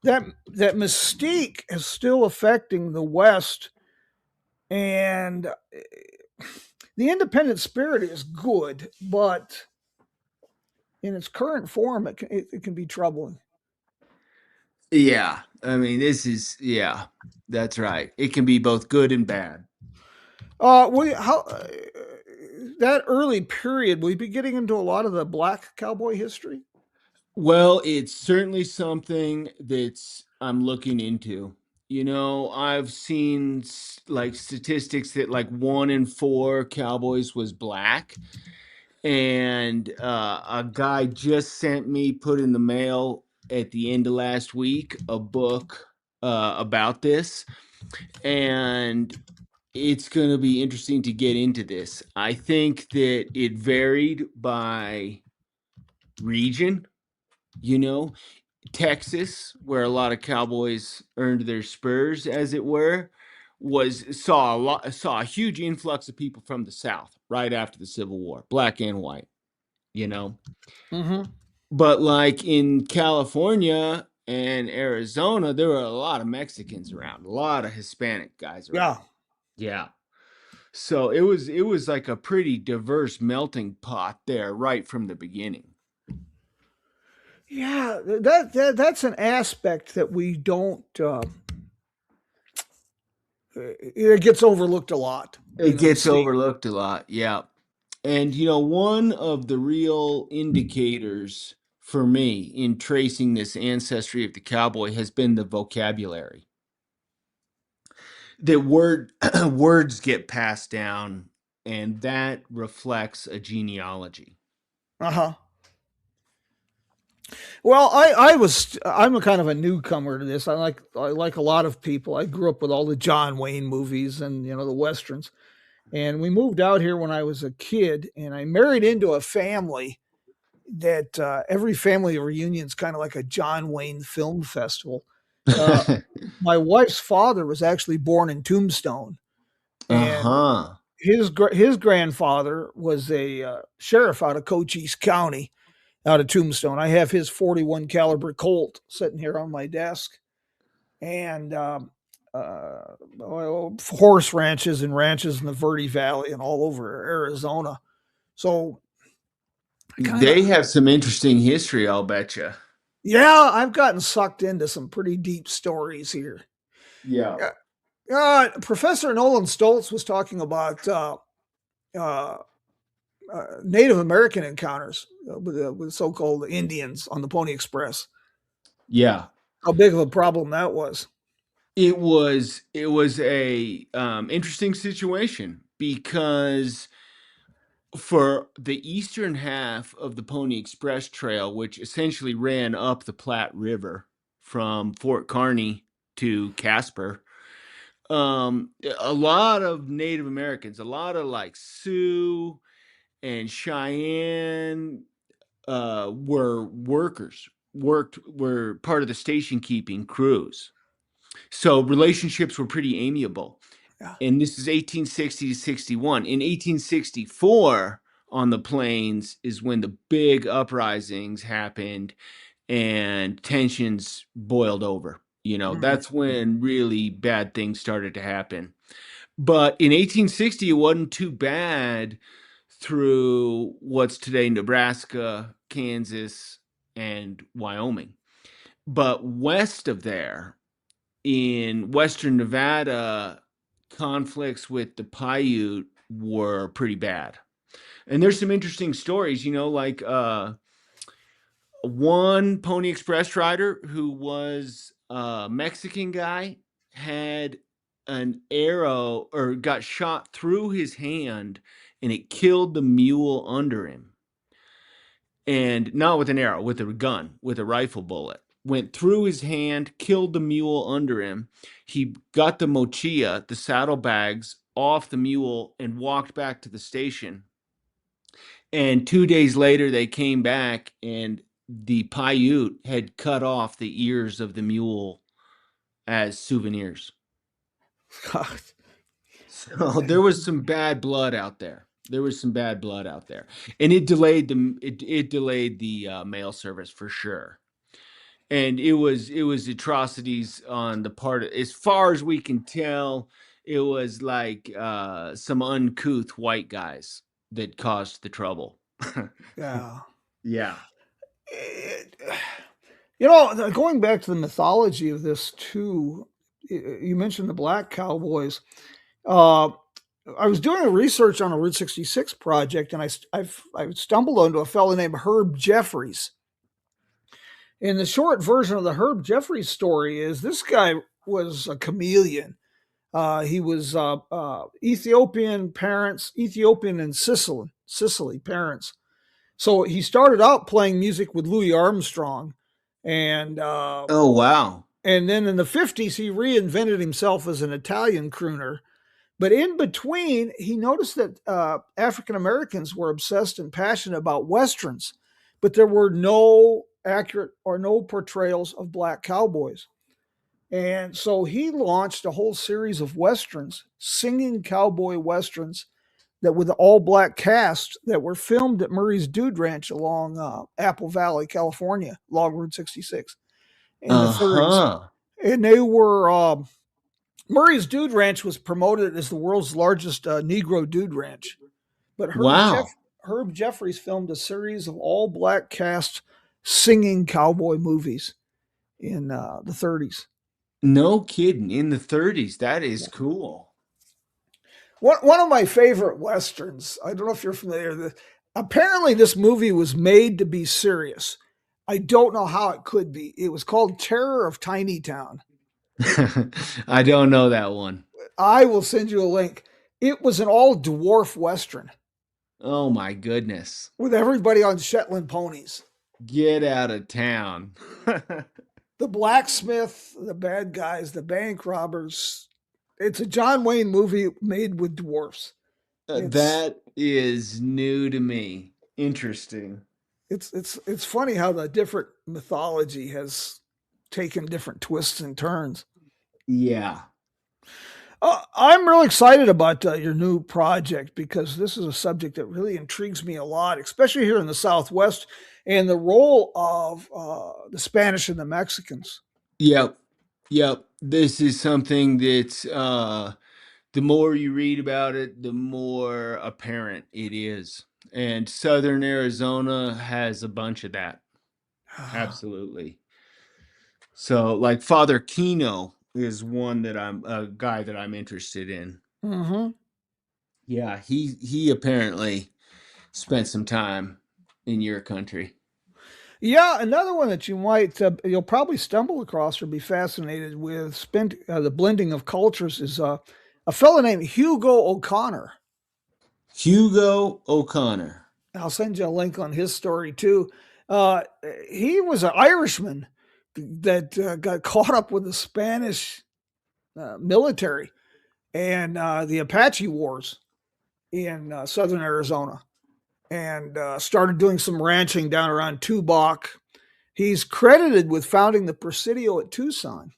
that mystique is still affecting the West, and the independent spirit is good, but in its current form, it can be troubling. Yeah. I mean, yeah, that's right. It can be both good and bad. How that early period? Will you be getting into a lot of the black cowboy history? Well, it's certainly something that's I'm looking into. I've seen like statistics that like 1 in 4 cowboys was black. And a guy just sent me, put in the mail at the end of last week, a book about this. And it's going to be interesting to get into this. I think that it varied by region. You know, Texas, where a lot of cowboys earned their spurs, as it were, saw a huge influx of people from the South right after the Civil War, black and white. You know, Mm-hmm. but like in California and Arizona, there were a lot of Mexicans around, a lot of Hispanic guys Yeah. around. Yeah. So it was like a pretty diverse melting pot there right from the beginning. Yeah, that's an aspect that we don't. It gets overlooked a lot. It The gets scene. overlooked a lot. Yeah. And one of the real indicators for me in tracing this ancestry of the cowboy has been the vocabulary. That words get passed down, and that reflects a genealogy. Uh huh. Well, I'm a kind of a newcomer to this. I like a lot of people. I grew up with all the John Wayne movies and the westerns, and we moved out here when I was a kid, and I married into a family that every family reunion is kind of like a John Wayne film festival. Uh, my wife's father was actually born in Tombstone, and Uh-huh. his grandfather was a sheriff out of Cochise County, out of Tombstone. I have his 41 caliber Colt sitting here on my desk, and horse ranches and ranches in the Verde Valley and all over Arizona. So kind of, They have some interesting history, I'll bet you. yeah, I've gotten sucked into some pretty deep stories here. Yeah. Professor Nolan Stoltz was talking about uh, Native American encounters with so-called Indians on the Pony Express. Yeah. How big of a problem that was. It was a interesting situation because for the eastern half of the Pony Express Trail, which essentially ran up the Platte River from Fort Kearny to Casper, a lot of Native Americans, a lot of like Sioux and Cheyenne, were were part of the station keeping crews. So relationships were pretty amiable. Yeah. And this is 1860 to 61. In 1864, on the plains is when the big uprisings happened and tensions boiled over. Mm. That's when really bad things started to happen. But in 1860, it wasn't too bad through what's today Nebraska, Kansas, and Wyoming. But west of there, in western Nevada, conflicts with the Paiute were pretty bad. And there's some interesting stories, like one Pony Express rider who was a Mexican guy had an arrow or got shot through his hand and it killed the mule under him. And not with an arrow, with a gun, with a rifle bullet. Went through his hand, killed the mule under him. He got the mochila, the saddlebags, off the mule and walked back to the station. And 2 days later, they came back and the Paiute had cut off the ears of the mule as souvenirs. God. So there was some bad blood out there. And it delayed the mail service for sure. And it was atrocities on the part of, as far as we can tell, it was like some uncouth white guys that caused the trouble. Yeah. Yeah. It, going back to the mythology of this too, you mentioned the black cowboys. Uh, I was doing a research on a Route 66 project, and I stumbled onto a fellow named Herb Jeffries. And the short version of the Herb Jeffries story is this guy was a chameleon. He was Ethiopian and Sicily parents. So he started out playing music with Louis Armstrong, and Oh wow. and then in the 50s he reinvented himself as an Italian crooner. But in between, he noticed that African Americans were obsessed and passionate about westerns, but there were no accurate or no portrayals of black cowboys. And so he launched a whole series of westerns, singing cowboy westerns that with all black cast that were filmed at Murray's Dude Ranch along Apple Valley, California, along Route 66 in the 30s. Uh-huh. And they were Murray's Dude Ranch was promoted as the world's largest Negro dude ranch. But Wow. Herb Jeffries filmed a series of all black cast singing cowboy movies in the 30s. No kidding. In the 30s. That is cool. One of my favorite westerns. I don't know if you're familiar with this. Apparently, this movie was made to be serious. I don't know how it could be. It was called Terror of Tiny Town. I don't know that one. I will send you a link. It was an all dwarf western Oh my goodness. with everybody on Shetland ponies. Get out of town. The blacksmith, the bad guys, the bank robbers. It's a John Wayne movie made with dwarfs. It's That is new to me. Interesting. it's funny how the different mythology has taken different twists and turns. Yeah. I'm really excited about your new project because this is a subject that really intrigues me a lot, especially here in the Southwest, and the role of the Spanish and the Mexicans. Yep. Yep. This is something that's the more you read about it, the more apparent it is. And Southern Arizona has a bunch of that. Absolutely. So like Father Kino is one that I'm a guy that I'm interested in. Mm-hmm. Yeah, he apparently spent some time in your country. Yeah, another one that you'll probably stumble across or be fascinated with the blending of cultures is a fellow named Hugo O'Connor. Hugo O'Connor. I'll send you a link on his story too. Uh, he was an Irishman that got caught up with the Spanish military and the Apache Wars in southern Arizona, and started doing some ranching down around Tubac. He's credited with founding the Presidio at Tucson.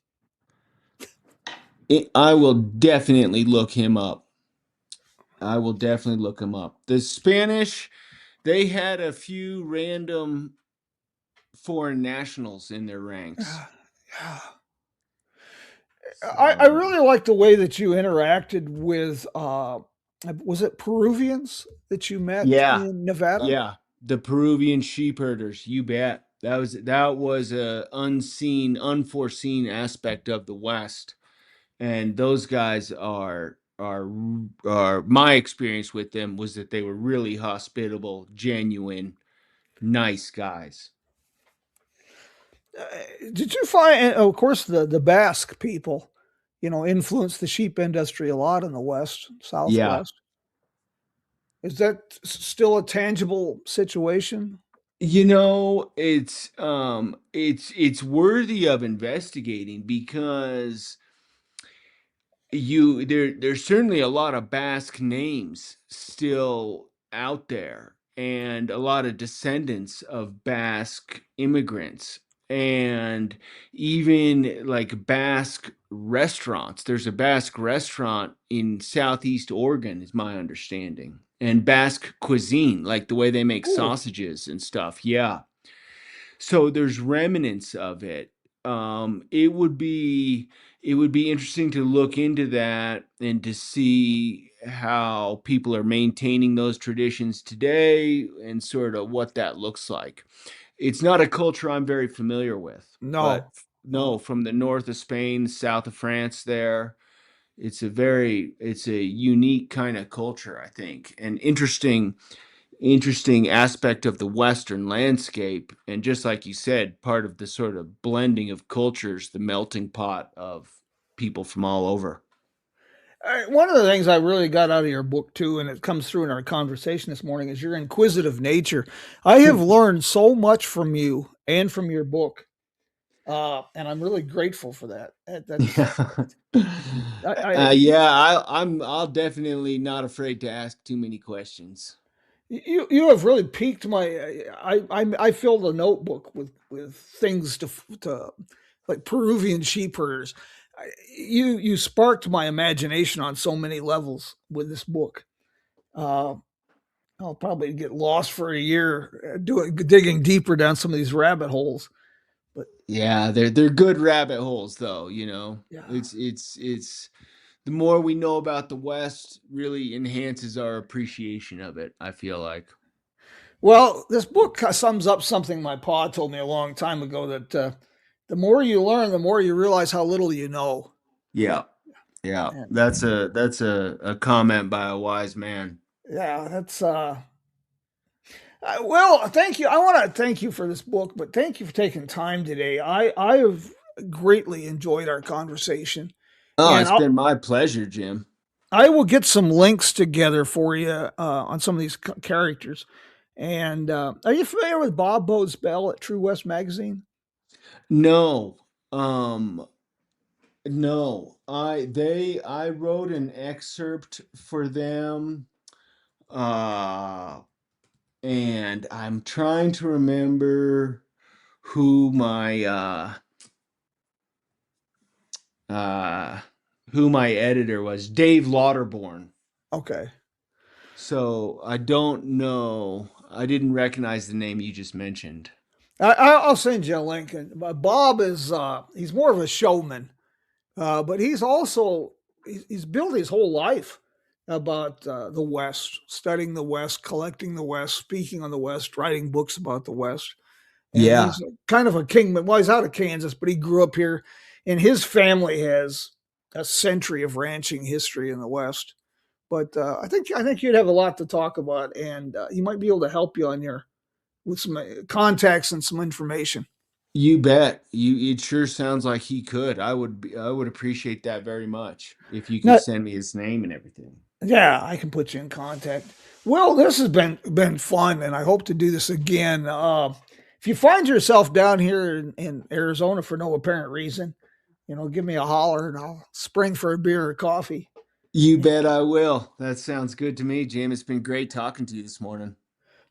I will definitely look him up. I will definitely look him up. The Spanish, they had a few random foreign nationals in their ranks. Yeah. I So, really like the way that you interacted with, was it Peruvians that you met yeah, in Nevada? yeah, the Peruvian sheep herders, you bet. That was a unseen, unforeseen aspect of the West, and those guys are my experience with them was that they were really hospitable, genuine, nice guys. Uh, did you find, and of course, the Basque people, influenced the sheep industry a lot in the West, Yeah. Southwest? Is that still a tangible situation? It's worthy of investigating because there's certainly a lot of Basque names still out there and a lot of descendants of Basque immigrants and even like Basque restaurants. There's a Basque restaurant in Southeast Oregon, is my understanding. And Basque cuisine, like the way they make Ooh, sausages and stuff. Yeah. So there's remnants of it. It would be interesting to look into that and to see how people are maintaining those traditions today and sort of what that looks like. It's not a culture I'm very familiar with, but no, no, no. from the north of Spain, south of France there, it's a unique kind of culture, I think, and interesting aspect of the Western landscape. And just like you said, part of the sort of blending of cultures, the melting pot of people from all over. One of the things I really got out of your book too, and it comes through in our conversation this morning, is your inquisitive nature. I have learned so much from you and from your book, and I'm really grateful for that. That's Yeah. I Yeah, I'll definitely not afraid to ask too many questions. you have really piqued my. I filled a notebook with things to like Peruvian sheep herders. You sparked my imagination on so many levels with this book. Uh, I'll probably get lost for a year doing digging deeper down some of these rabbit holes. But Yeah, they're good rabbit holes though, you know. yeah. It's the more we know about the West really enhances our appreciation of it, I feel like. Well, this book sums up something my pa told me a long time ago that the more you learn, the more you realize how little you know. Yeah. Yeah. And That's a comment by a wise man. yeah, that's well, thank you. I want to thank you for this book, but thank you for taking time today. I have greatly enjoyed our conversation, Oh, and it's been my pleasure, Jim. I will get some links together for you on some of these characters. And are you familiar with Bob Bode's Bell at True West Magazine? No. Um no. I wrote an excerpt for them uh and I'm trying to remember who my uh who my editor was. Dave Lauterborn. Okay. So I don't know. I didn't recognize the name you just mentioned. I'll send you a link. And Bob is he's more of a showman, but he's built his whole life about the West, studying the West, collecting the West, speaking on the West, writing books about the West. And Yeah. he's kind of a kingman. Well, he's out of Kansas, but he grew up here, and his family has a century of ranching history in the West. But I think you'd have a lot to talk about, and he might be able to help you on your with some contacts and some information. You bet. It sure sounds like he could. I would appreciate that very much if you could Now, send me his name and everything. yeah, I can put you in contact. Well, this has been fun, and I hope to do this again. If you find yourself down here in Arizona for no apparent reason, give me a holler, and I'll spring for a beer or coffee. You bet I will. That sounds good to me, Jim. It's been great talking to you this morning.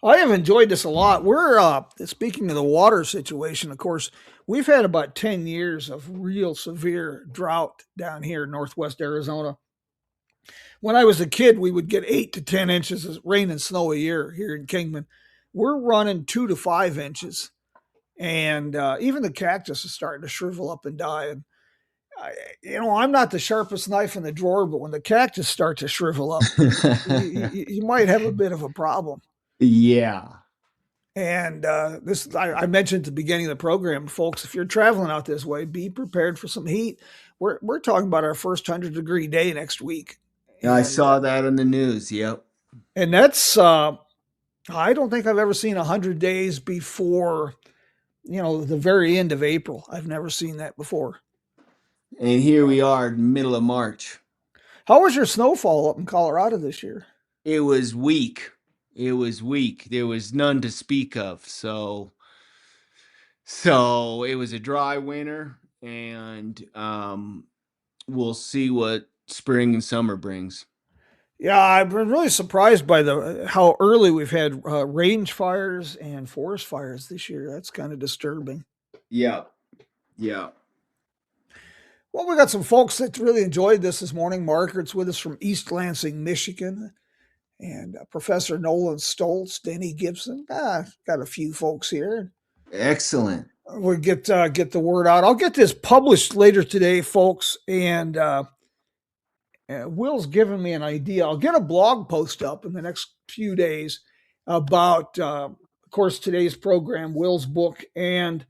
I have enjoyed this a lot. We're speaking of the water situation. Of course, we've had about 10 years of real severe drought down here in Northwest Arizona. When I was a kid, we would get 8 to 10 inches of rain and snow a year here in Kingman. We're running 2 to 5 inches, and even the cactus is starting to shrivel up and die. And I'm not the sharpest knife in the drawer, but when the cactus start to shrivel up, you might have a bit of a problem. Yeah. And this, I mentioned at the beginning of the program, folks. If you're traveling out this way, be prepared for some heat. We're talking about our first 100-degree day next week, I and saw that on the news. Yep. that's I don't think I've ever seen 100 days before the very end of April. I've never seen that before. And here we are, middle of March. How was your snowfall up in Colorado this year? It was weak. It was weak. There was none to speak of. So it was a dry winter, and we'll see what spring and summer brings. Yeah, I've been really surprised by the how early we've had range fires and forest fires this year. That's kind of disturbing. Yeah. Yeah. Well, we got some folks that really enjoyed this morning. Margaret's with us from East Lansing, Michigan, and Professor Nolan Stoltz, Denny Gibson. Got a few folks here. Excellent. We'll get the word out. I'll get this published later today, folks. And Will's given me an idea. I'll get a blog post up in the next few days about, of course, today's program, Will's book, and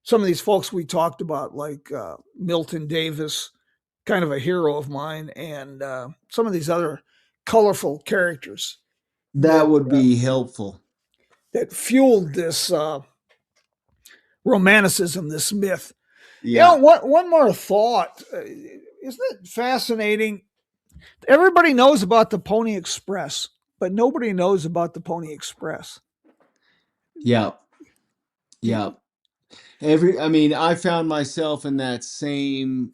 some of these folks we talked about, like Milton Davis, kind of a hero of mine, and some of these other colorful characters That would be helpful. that fueled this romanticism, this myth. Yeah. One more thought. Isn't it fascinating? Everybody knows about the Pony Express, but nobody knows about the Pony Express. Yeah. Yeah. I found myself in that same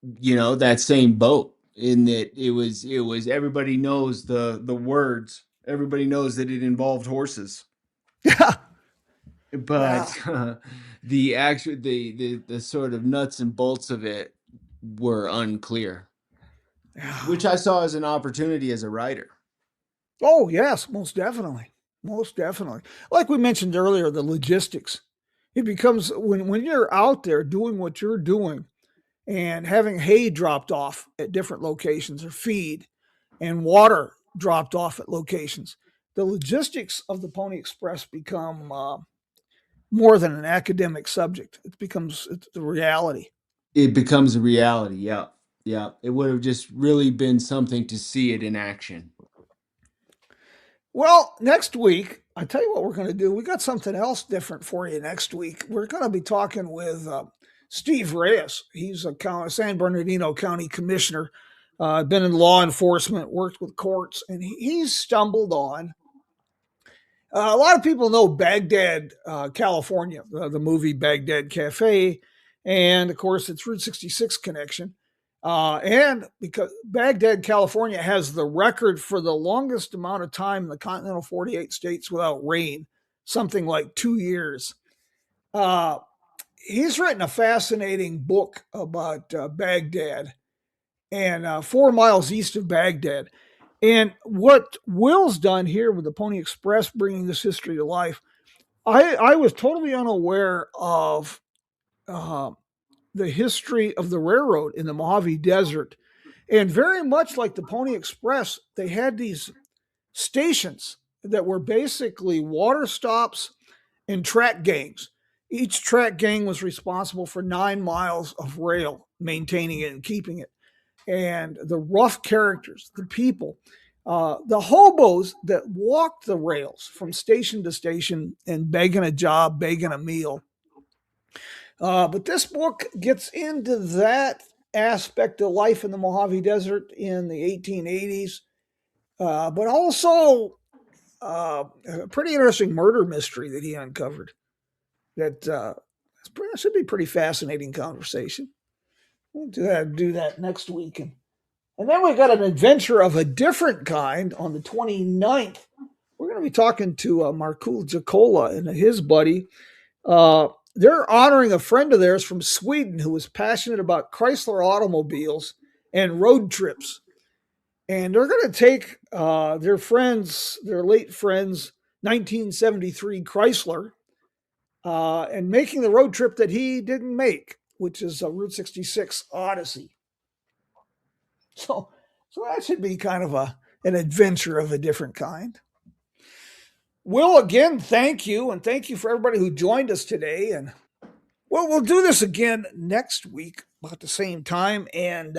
boat, in that it was everybody knows the words. Everybody knows that it involved horses. Yeah. But the sort of nuts and bolts of it were unclear, which I saw as an opportunity as a writer. Oh, yes, most definitely. Most definitely. Like we mentioned earlier, the logistics. It becomes when you're out there doing what you're doing and having hay dropped off at different locations or feed and water dropped off at locations, the logistics of the Pony Express become more than an academic subject. It's the reality. It becomes a reality. Yeah. Yeah. It would have just really been something to see it in action. Well, next week, I tell you what we're going to do. We got something else different for you next week. We're going to be talking with Steve Reyes. He's a San Bernardino County Commissioner, been in law enforcement, worked with courts, and he's stumbled on. A lot of people know Baghdad, California, the movie Baghdad Cafe, and of course its Route 66 connection. And because Baghdad, California has the record for the longest amount of time in the continental 48 states without rain, something like 2 years. He's written a fascinating book about Baghdad and 4 miles east of Baghdad. And what Will's done here with the Pony Express, bringing this history to life, I was totally unaware of the history of the railroad in the Mojave Desert. And very much like the Pony Express, they had these stations that were basically water stops and track gangs. Each track gang was responsible for 9 miles of rail, maintaining it and keeping it. and the rough characters, the people, the hobos that walked the rails from station to station and begging a job, begging a meal. But this book gets into that aspect of life in the Mojave Desert in the 1880s, but also a pretty interesting murder mystery that he uncovered. That should be a pretty fascinating conversation. We'll do that next week. And then we got an adventure of a different kind on the 29th. We're going to be talking to Markul Jacola and his buddy. They're honoring a friend of theirs from Sweden who was passionate about Chrysler automobiles and road trips. And they're going to take their late friend's 1973 Chrysler, and making the road trip that he didn't make, which is a Route 66 Odyssey. So that should be kind of an adventure of a different kind. Will, again, thank you, and thank you for everybody who joined us today. And we'll do this again next week about the same time. And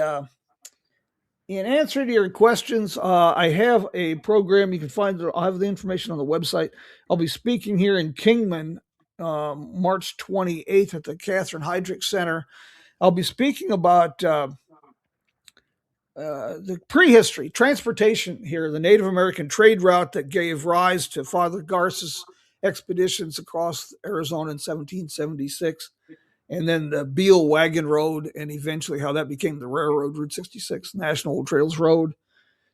in answer to your questions, I have a program you can find. I'll have the information on the website. I'll be speaking here in Kingman, March 28th at the Catherine Heydrich Center. I'll be speaking about the prehistory, transportation here, the Native American trade route that gave rise to Father Garce's expeditions across Arizona in 1776, and then the Beale Wagon Road, and eventually how that became the railroad, Route 66, National Old Trails Road.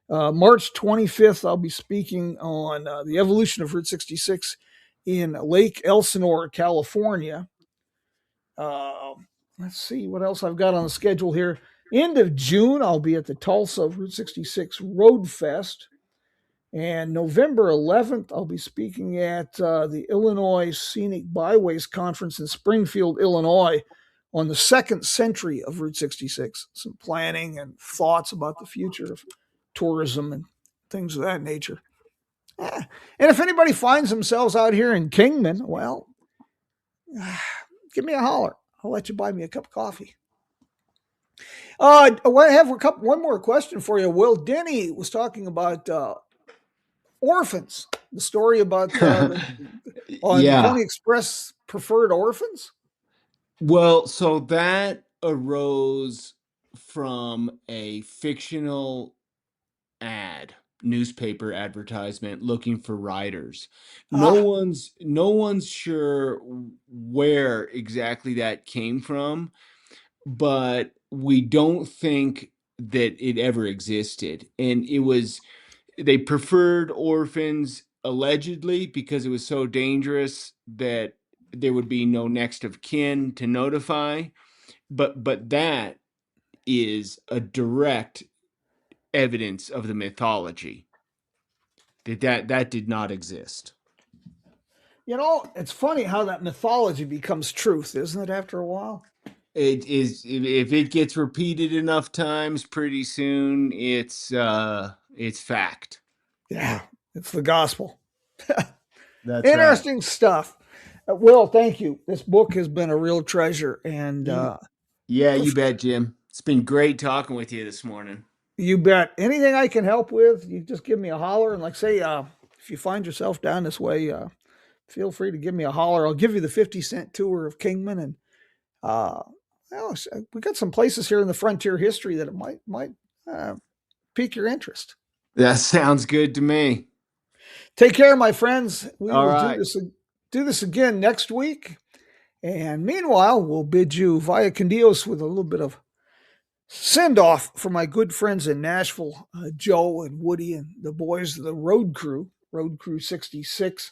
March 25th, I'll be speaking on the evolution of Route 66 in Lake Elsinore, California. Let's see what else I've got on the schedule here. End of June, I'll be at the Tulsa Route 66 Road Fest. And November 11th, I'll be speaking at the Illinois Scenic Byways Conference in Springfield, Illinois, on the second century of Route 66. Some planning and thoughts about the future of tourism and things of that nature. And if anybody finds themselves out here in Kingman, well, give me a holler. I'll let you buy me a cup of coffee. I have one more question for you. Will, Denny was talking about orphans, the story about on Pony Express preferred orphans. Well, so that arose from a fictional newspaper advertisement looking for writers. No one's sure where exactly that came from, but we don't think that it ever existed. And they preferred orphans allegedly because it was so dangerous that there would be no next of kin to notify. But that is a direct evidence of the mythology that did not exist. You know, it's funny how that mythology becomes truth, isn't it, after a while? It is, if it gets repeated enough times, pretty soon it's fact. Yeah, it's the gospel. That's interesting stuff. Will, thank you. This book has been a real treasure, and yeah, you bet, Jim. It's been great talking with you this morning. You bet. Anything I can help with, you just give me a holler. And like say, if you find yourself down this way, feel free to give me a holler. I'll give you the 50-cent tour of Kingman, and we got some places here in the frontier history that it might pique your interest. That sounds good to me. Take care, my friends. We All will right. do this again next week. And meanwhile, we'll bid you via con Dios with a little bit of send off for my good friends in Nashville, Joe and Woody and the boys of the Road Crew 66.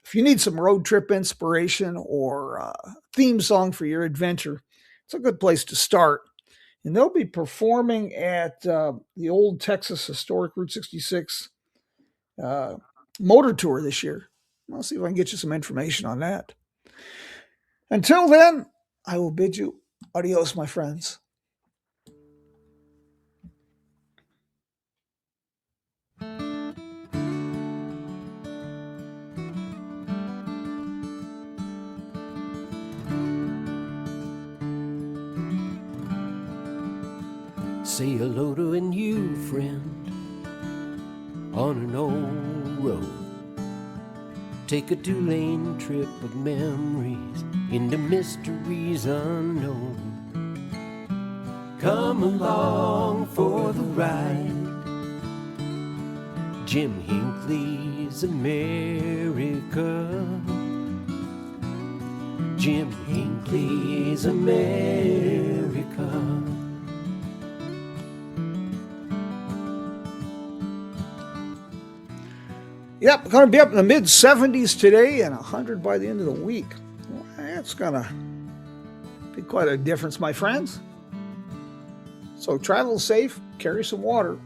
If you need some road trip inspiration or theme song for your adventure, it's a good place to start. And they'll be performing at the Old Texas Historic Route 66 motor tour this year. I'll see if I can get you some information on that. Until then, I will bid you adios, my friends. Say hello to a new friend on an old road. Take a 2-lane trip of memories into mysteries unknown. Come along for the ride. Jim Hinckley's America. Jim Hinckley's America. Yep, going to be up in the mid-70s today and 100 by the end of the week. Well, that's going to be quite a difference, my friends. So travel safe, carry some water.